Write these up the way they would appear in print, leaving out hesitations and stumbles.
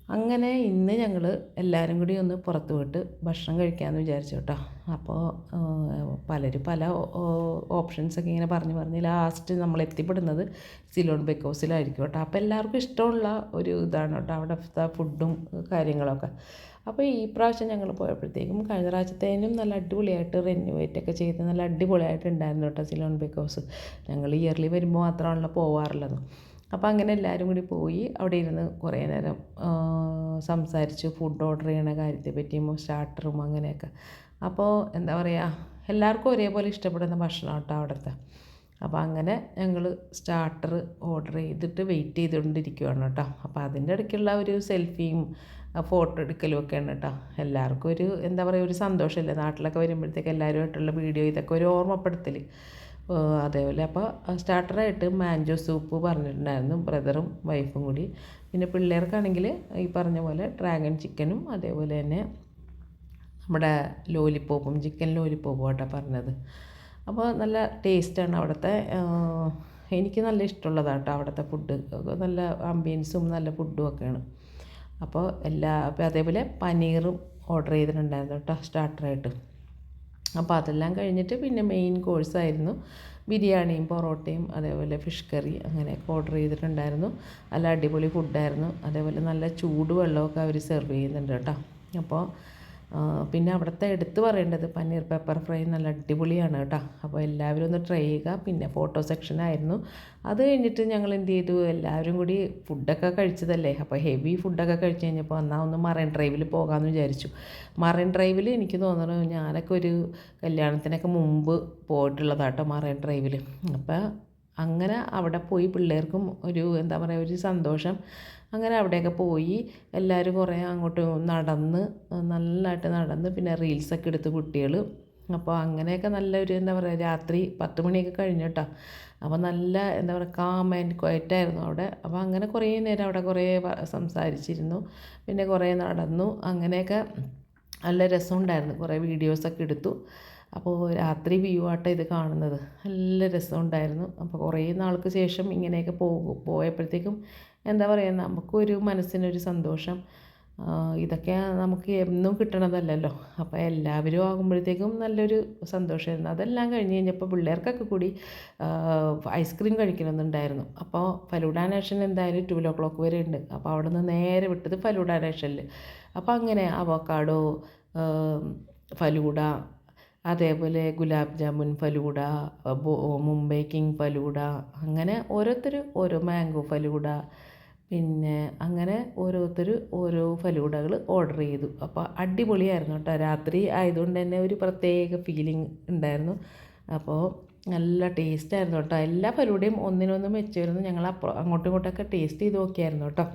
അങ്ങനെ ഇന്ന് ഞങ്ങൾ എല്ലാവരും കൂടി ഒന്ന് പുറത്ത് പോയിട്ട് ഭക്ഷണം കഴിക്കാമെന്ന് വിചാരിച്ചു കേട്ടോ. അപ്പോൾ പലരും പല ഓപ്ഷൻസൊക്കെ ഇങ്ങനെ പറഞ്ഞ് ലാസ്റ്റ് നമ്മൾ എത്തിപ്പെടുന്നത് സിലോൺ ബേക്ക് ഹൗസിലായിരിക്കും കേട്ടോ. അപ്പോൾ എല്ലാവർക്കും ഇഷ്ടമുള്ള ഒരു ഇതാണ് കേട്ടോ അവിടുത്തെ ഫുഡും കാര്യങ്ങളൊക്കെ. അപ്പോൾ ഈ പ്രാവശ്യം ഞങ്ങൾ പോയപ്പോഴത്തേക്കും കഴിഞ്ഞ പ്രാവശ്യത്തേനും നല്ല അടിപൊളിയായിട്ട് റിനോവേറ്റ് ഒക്കെ ചെയ്ത് നല്ല അടിപൊളിയായിട്ടുണ്ടായിരുന്നു കേട്ടോ സിലോൺ ബേക്ക് ഹൗസ്. ഞങ്ങൾ ഇയർലി വരുമ്പോൾ മാത്രമാണല്ലോ പോവാറുള്ളത്. അപ്പോൾ അങ്ങനെ എല്ലാവരും കൂടി പോയി അവിടെ ഇരുന്ന് കുറേ നേരം സംസാരിച്ച് ഫുഡ് ഓർഡർ ചെയ്യണ കാര്യത്തെ പറ്റിയും സ്റ്റാർട്ടറും അങ്ങനെയൊക്കെ. അപ്പോൾ എന്താ പറയുക, എല്ലാവർക്കും ഒരേപോലെ ഇഷ്ടപ്പെടുന്ന ഭക്ഷണം കേട്ടോ അവിടുത്തെ. അപ്പോൾ അങ്ങനെ ഞങ്ങൾ സ്റ്റാർട്ടർ ഓർഡർ ചെയ്തിട്ട് വെയിറ്റ് ചെയ്തുകൊണ്ടിരിക്കുകയാണ് കേട്ടോ. അപ്പോൾ അതിൻ്റെ ഇടയ്ക്കുള്ള ഒരു സെൽഫിയും ഫോട്ടോ എടുക്കലും ഒക്കെയാണ് കേട്ടോ. എല്ലാവർക്കും ഒരു എന്താ പറയുക, ഒരു സന്തോഷമല്ലേ നാട്ടിലൊക്കെ വരുമ്പോഴത്തേക്ക് എല്ലാവരുമായിട്ടുള്ള വീഡിയോ, ഇതൊക്കെ ഒരു ഓർമ്മപ്പെടുത്തൽ. അതേപോലെ അപ്പോൾ സ്റ്റാർട്ടറായിട്ട് മാംഗോ സൂപ്പ് പറഞ്ഞിട്ടുണ്ടായിരുന്നു ബ്രദറും വൈഫും കൂടി. പിന്നെ പിള്ളേർക്കാണെങ്കിൽ ഈ പറഞ്ഞ പോലെ ഡ്രാഗൺ ചിക്കനും അതേപോലെ തന്നെ നമ്മുടെ ലോലിപ്പോപ്പും ചിക്കൻ ലോലിപ്പോപ്പും ആട്ടോ പറഞ്ഞത്. അപ്പോൾ നല്ല ടേസ്റ്റാണ് അവിടുത്തെ. എനിക്ക് നല്ല ഇഷ്ടമുള്ളതാണ് കേട്ടോ അവിടുത്തെ ഫുഡ്. നല്ല ആംബിയൻസും നല്ല ഫുഡും ഒക്കെയാണ്. അപ്പോൾ അപ്പോൾ അതേപോലെ പനീറും ഓർഡർ ചെയ്തിട്ടുണ്ടായിരുന്നു കേട്ടോ സ്റ്റാർട്ടറായിട്ട്. അപ്പോൾ അതെല്ലാം കഴിഞ്ഞിട്ട് പിന്നെ മെയിൻ കോഴ്സായിരുന്നു ബിരിയാണിയും പൊറോട്ടയും അതേപോലെ ഫിഷ് കറി അങ്ങനെയൊക്കെ ഓർഡർ ചെയ്തിട്ടുണ്ടായിരുന്നു. നല്ല അടിപൊളി ഫുഡായിരുന്നു. അതേപോലെ നല്ല ചൂട് വെള്ളമൊക്കെ അവർ സെർവ് ചെയ്യുന്നുണ്ട് കേട്ടോ. അപ്പോൾ പിന്നെ അവിടുത്തെ എടുത്ത് പറയേണ്ടത് പനീർ പെപ്പർ ഫ്രൈ നല്ല അടിപൊളിയാണ് കേട്ടോ. അപ്പോൾ എല്ലാവരും ഒന്ന് ട്രൈ ചെയ്യുക. പിന്നെ ഫോട്ടോ സെക്ഷനായിരുന്നു. അത് കഴിഞ്ഞിട്ട് ഞങ്ങൾ എന്ത് ചെയ്തു, എല്ലാവരും കൂടി ഫുഡൊക്കെ കഴിച്ചതല്ലേ, അപ്പോൾ ഹെവി ഫുഡൊക്കെ കഴിച്ച് കഴിഞ്ഞപ്പോൾ എന്നാൽ ഒന്ന് മറൈൻ ഡ്രൈവിൽ പോകാമെന്ന് വിചാരിച്ചു. മറൈൻ ഡ്രൈവിൽ എനിക്ക് തോന്നുന്നു ഞാനൊക്കെ ഒരു കല്യാണത്തിനൊക്കെ മുമ്പ് പോയിട്ടുള്ളതാട്ടോ മറൈൻ ഡ്രൈവിൽ. അപ്പോൾ അങ്ങനെ അവിടെ പോയി പിള്ളേർക്കും ഒരു എന്താ പറയുക ഒരു സന്തോഷം. അങ്ങനെ അവിടെയൊക്കെ പോയി എല്ലാവരും കുറേ അങ്ങോട്ട് നടന്ന് നല്ലതായിട്ട് നടന്ന് പിന്നെ റീൽസൊക്കെ എടുത്ത് കുട്ടികൾ. അപ്പോൾ അങ്ങനെയൊക്കെ നല്ലൊരു എന്താ പറയുക രാത്രി 10 മണിയൊക്കെ കഴിഞ്ഞു കേട്ടോ. അപ്പോൾ നല്ല എന്താ പറയുക കാം ആൻഡ് ക്വയറ്റായിരുന്നു അവിടെ. അപ്പോൾ അങ്ങനെ കുറേ നേരം അവിടെ കുറേ സംസാരിച്ചിരുന്നു, പിന്നെ കുറേ നടന്നു. അങ്ങനെയൊക്കെ നല്ല രസമുണ്ടായിരുന്നു. കുറേ വീഡിയോസൊക്കെ എടുത്തു. അപ്പോൾ രാത്രി വ്യൂ ആട്ടോ ഇത് കാണുന്നത്. നല്ല രസമുണ്ടായിരുന്നു. അപ്പോൾ കുറേ നാൾക്ക് ശേഷം ഇങ്ങനെയൊക്കെ പോയപ്പോഴത്തേക്കും എന്താ പറയുക നമുക്കൊരു മനസ്സിനൊരു സന്തോഷം. ഇതൊക്കെ നമുക്ക് എന്നും കിട്ടണതല്ലല്ലോ. അപ്പോൾ എല്ലാവരും ആകുമ്പോഴത്തേക്കും നല്ലൊരു സന്തോഷമായിരുന്നു. അതെല്ലാം കഴിഞ്ഞ് കഴിഞ്ഞപ്പോൾ പിള്ളേർക്കൊക്കെ കൂടി ഐസ്ക്രീം കഴിക്കണമെന്നുണ്ടായിരുന്നു. അപ്പോൾ ഫലൂഡ നാഷൻ എന്തായാലും 12 വരെ ഉണ്ട്. അപ്പോൾ അവിടെ നിന്ന് നേരെ വിട്ടത് ഫലൂഡ നാഷനിൽ. അപ്പോൾ അങ്ങനെ അവക്കാഡോ ഫലൂഡ, അതേപോലെ ഗുലാബ് ജാമുൻ ഫലൂഡ, മുംബൈ കിങ് ഫലൂഡ, അങ്ങനെ ഓരോരുത്തർ ഓരോ മാംഗോ ഫലൂഡ, പിന്നെ അങ്ങനെ ഓരോരുത്തർ ഓരോ ഫലൂഡകൾ ഓർഡർ ചെയ്തു. അപ്പോൾ അടിപൊളിയായിരുന്നു കേട്ടോ. രാത്രി ആയതുകൊണ്ട് തന്നെ ഒരു പ്രത്യേക ഫീലിംഗ് ഉണ്ടായിരുന്നു. അപ്പോൾ നല്ല ടേസ്റ്റായിരുന്നു കേട്ടോ. എല്ലാ ഫലൂഡയും ഒന്നിനൊന്ന് മെച്ചമായിരുന്നു. ഞങ്ങൾ അങ്ങോട്ടും ഇങ്ങോട്ടൊക്കെ ടേസ്റ്റ് ചെയ്ത് നോക്കിയായിരുന്നു കേട്ടോ.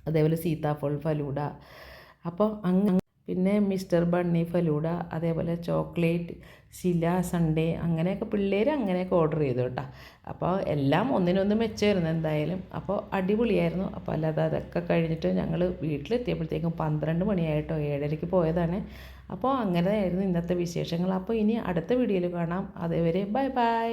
അതേപോലെ സീതാഫൽ ഫലൂഡ, അപ്പോൾ പിന്നെ മിസ്റ്റർ ബണ്ണി ഫലൂഡ, അതേപോലെ ചോക്ലേറ്റ് ശില സൺഡേ, അങ്ങനെയൊക്കെ പിള്ളേർ അങ്ങനെയൊക്കെ ഓർഡർ ചെയ്തു കേട്ടോ. അപ്പോൾ എല്ലാം ഒന്നിനൊന്ന് മെച്ചമായിരുന്നു എന്തായാലും. അപ്പോൾ അടിപൊളിയായിരുന്നു. അപ്പോൾ അല്ലാതെ അതൊക്കെ കഴിഞ്ഞിട്ട് ഞങ്ങൾ വീട്ടിലെത്തിയപ്പോഴത്തേക്കും 12 മണിയായിട്ടോ. 7:30 പോയതാണ്. അപ്പോൾ അങ്ങനെയായിരുന്നു ഇന്നത്തെ വിശേഷങ്ങൾ. അപ്പോൾ ഇനി അടുത്ത വീഡിയോയിൽ കാണാം. അതുവരെ ബൈ ബൈ.